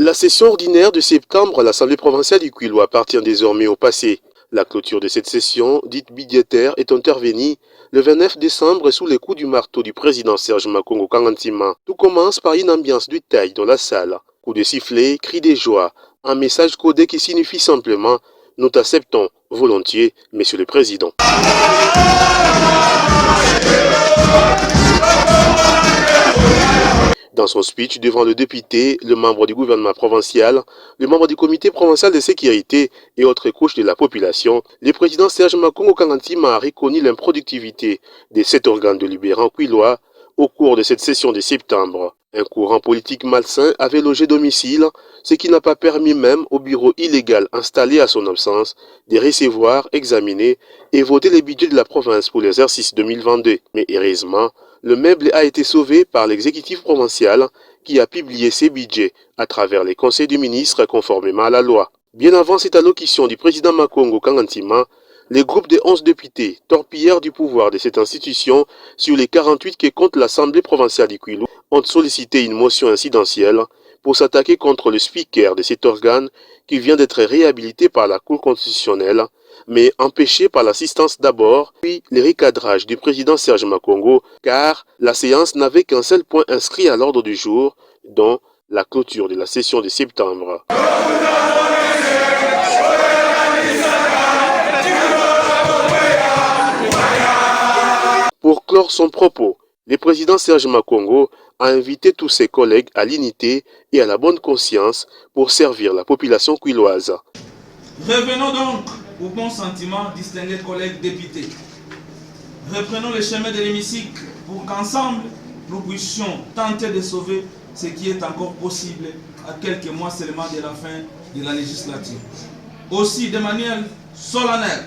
La session ordinaire de septembre à l'Assemblée provinciale du Kwilu appartient désormais au passé. La clôture de cette session, dite budgétaire, est intervenue le 29 décembre sous les coups du marteau du président Serge Makongo Kangantima. Tout commence par une ambiance de taille dans la salle. Coups de sifflet, cris de joie, un message codé qui signifie simplement « Nous t'acceptons volontiers, Monsieur le Président ». Dans son speech devant le député, le membre du gouvernement provincial, le membre du comité provincial de sécurité et autres couches de la population, le président Serge Makongo Kangantima a reconnu l'improductivité de cet organe délibérant kwilois au cours de cette session de septembre. Un courant politique malsain avait logé domicile, ce qui n'a pas permis même au bureau illégal installé à son absence de recevoir, examiner et voter les budgets de la province pour l'exercice 2022. Mais heureusement, le meuble a été sauvé par l'exécutif provincial qui a publié ses budgets à travers les conseils du ministre conformément à la loi. Bien avant cette allocution du président Makongo Kangantima, les groupes de 11 députés, torpilleurs du pouvoir de cette institution sur les 48 que compte l'Assemblée provinciale du Kwilu, ont sollicité une motion incidentielle pour s'attaquer contre le speaker de cet organe qui vient d'être réhabilité par la Cour constitutionnelle, mais empêché par l'assistance d'abord, puis le recadrage du président Serge Makongo, car la séance n'avait qu'un seul point inscrit à l'ordre du jour, dont la clôture de la session de septembre. Pour clore son propos, le président Serge Makongo a invité tous ses collègues à l'unité et à la bonne conscience pour servir la population kwiloise. Revenons donc au bon sentiment, distingués collègues députés. Reprenons le chemin de l'hémicycle pour qu'ensemble, nous puissions tenter de sauver ce qui est encore possible à quelques mois seulement de la fin de la législature. Aussi, de manière solennelle,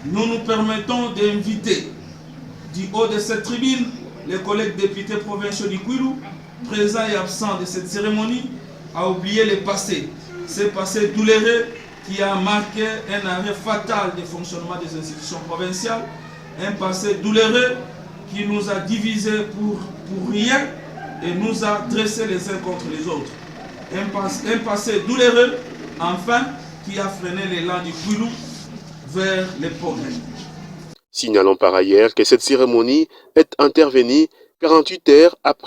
nous nous permettons d'inviter du haut de cette tribune les collègues députés provinciaux du Kwilu, présents et absents de cette cérémonie, à oublier le passé. Ce passé douloureux qui a marqué un arrêt fatal du fonctionnement des institutions provinciales, un passé douloureux qui nous a divisés pour rien et nous a dressés les uns contre les autres. Un passé douloureux, enfin, qui a freiné l'élan du Kwilu vers les progrès. Signalons par ailleurs que cette cérémonie est intervenue 48 heures après